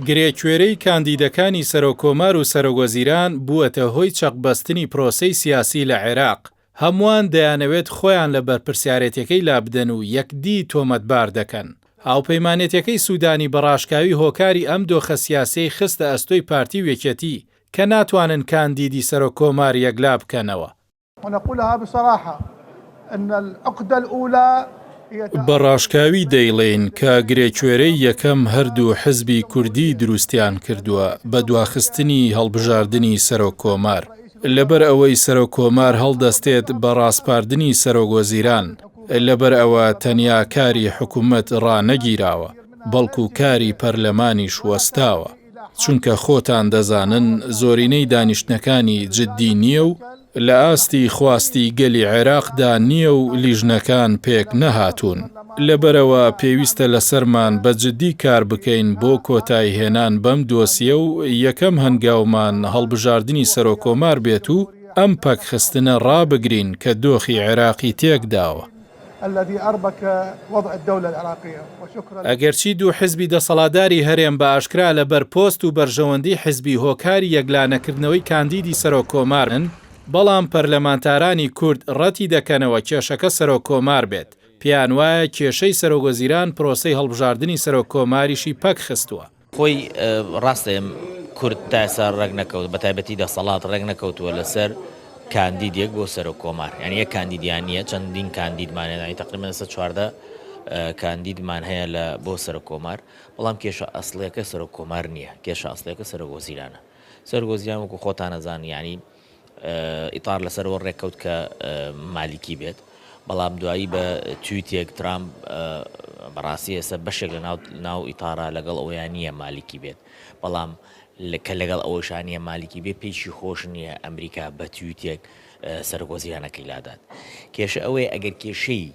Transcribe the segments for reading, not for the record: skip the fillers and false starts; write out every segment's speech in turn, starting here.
گرێکوێرەی کاندیدەکانی سەرۆکۆمار و سەرۆکوەزیران بووەتە هۆی چەقبەستنی پرۆسەی سیاسی لە عێراق. هەمووان دەیانەوێت خۆیان لە بەرپرسیارەتەکەی لابدەن و یەکدی تۆمەتبار دەکەن. هاوپەیمانێتەکەی سوودانی بەڕاشکاوی هۆکاری ئەم دۆخە سیاسیی خستە ئەستۆی پارتی وێکێتی کە ناتوانن کاندیدی سەرۆکۆمار یەکلا بکەنەوە. بەڕاشکاوی دەیڵێن کە گرێکوێرەی یەکەم هەردوو حزبی کوردی دروستیان کردووە بە دواخستنی هەڵبژاردننی سەرۆکۆمار. لەبەر ئەوەی سەرۆکۆمار هەڵدەستێت بە ڕاستپاردنی سەرۆکوەزیران، لەبەر ئەوە تەنیا کاری حکوومەت ڕانەگیراوە، بەڵکو کاری پەرلەمانیش وەستاوە. چونکە خۆتان دەزانن زۆرینەی دانیشتنەکانی جددی نییە و لە ئاستی خواستی گەلی عێراقدا نییە و لیژنەکان پێک نەهاتوون. لەبەرەوە پێویستە لەسەرمان بە جددی کار بکەین بۆ کۆتایی هێنان بەم دۆسیە و یەکەم هەنگاومان هەڵبژاردننی سەرۆکۆمار بێت و ئەم پەکخستنە ڕابگرین کە دۆخی عێراقی تێکداوە. ئەگەرچی دوو حزبی دەسەڵاتداری هەرێم بە ئاشکرا لەبەر پۆست و بەرژەوەندی حزبی هۆکاری یەکلانەکردنەوەی کاندیدی سەرۆکۆمارن، بەڵام پەرلەمانتارانی کورد ڕەتی دەکەنەوە کێشەکە سەرۆکۆمار بێت. پێیان وایە کێشەی سەرۆکوەزیران پرۆسەی هەڵبژاردننی سەرۆکۆماریشی پەک خستووە. خۆی ڕاستەیە کورد تا ئێستا ڕێک نەکەوت، بە تایبەتی دەسەڵات ڕێک نەکەوتووە لەسەر کاندیدێک بۆ سەرۆکۆمار. یعنی یەک کاندیدیان نییە، چەندین کاندیدمانێنانی تقریباً 14 کاندیدمان هەیە لە بۆ سەرۆکۆمار، بەڵام کێشە ئەسڵیەکە سەرۆکۆمار نییە، کێشە ئەسڵیەکە سەرۆکوەزیرانە. سەرۆکوەزیران وەکو خۆتان ئەزانن، یعنی ئیتار لەسەرەوە ڕێککەوت کە مالیکی بێت، بەڵام دوایی بە تویتێک ترامپ بەڕاستی ئێستا بەشێک لە ناو ئیتارە لەگەڵ ئەویان نییە مالیکی بێت، بەڵام کە لەگەڵ ئەوەشانیە مالیکی بێ پێیشی خۆش نییە ئەمریکا بە تویتێک سەرۆکوەزیرانەکەی لادات. کێشە ئەوەیە ئەگەر کێشەی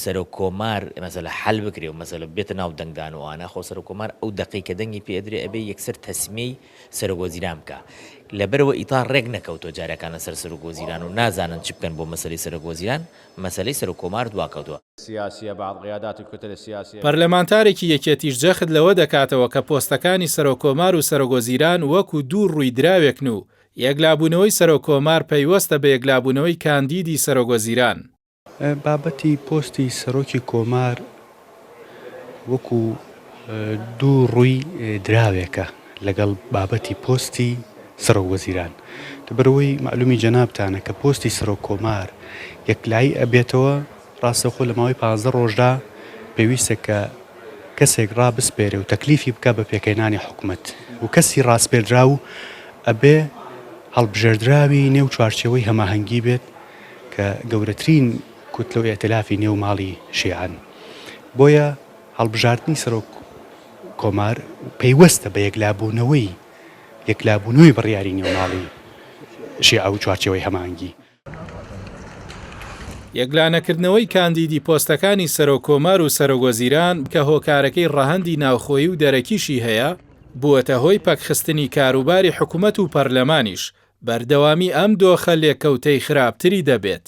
سەرۆکۆمار مەسەلە حەل بکرێ و مەسەلە بێتە ناو دەنگدانەوەوانە، خۆ سەرۆکۆمار ئەو دەقەی کە دەنگی پێدرێ ئەبێ یەکسەر تەسمەی سەرۆکوەزیران بکە. لەبەرەوە ئیتار ڕێک نەکەوتۆ جارەکانە سەر سەرۆکوەزیران و نازانن چ بکەن بۆ مەسەلەی سەرۆکوەزیران، مەسەلەی سەرۆکۆمار دواکەوتووە. پەرلەمانتارێکی یەکێتیش جەخت لەوە دەکاتەوە کە پۆستەکانی سەرۆکۆمار و سەرۆکوەزیران وەکو دوو ڕوویدراوێکن و یەکلابوونەوەی سەرۆکۆمار پەیوەستە بە یەکلابوونەوەی کاندیدی سەرۆکوەزیران. بابەتی پۆستی سەرۆکی کۆمار وەکو دوو ڕووی دراوێکە لەگەڵ بابەتی پۆستی سەرۆکوەزیران. لەبەرەوەی معلومی جەنابتانە کە پۆستی سەرۆکۆمار یەکلایی ئەبێتەوە، ڕاستەخۆ لە ماوەی 15 ڕۆژدا پێویستە کە کەسێک ڕابسپێرێ و تەکلیفی بکە بە پێکەنانی حکوومەت و کەسی ڕاستپێردرا و ئەبێ هەڵبژێردراوی نێو چوارچێوەی هەماهەنگی بێت کە گەورەترین کوتلەوەی ئەتلافی نێو ماڵی شیعان. بۆیە هەڵبژاردننی سەرۆکۆمار پەیوەستە بە یەکلابوونەوەی بڕیاری نێو ماڵی شیعە و چوارچێوەی هەماهەنگی. یەکلانەکردنەوەی کاندیدی پۆستەکانی سەرۆکۆمار و سەرۆکوەزیران کە هۆکارەکەی ڕەهەندی ناوخۆیی و دەرەکیشی هەیە، بووەتە هۆی پەکخستنی کاروباری حکوومەت و پەرلەمانیش. بەردەوامی ئەم دۆخە لێکەوتەی خراپتری دەبێت.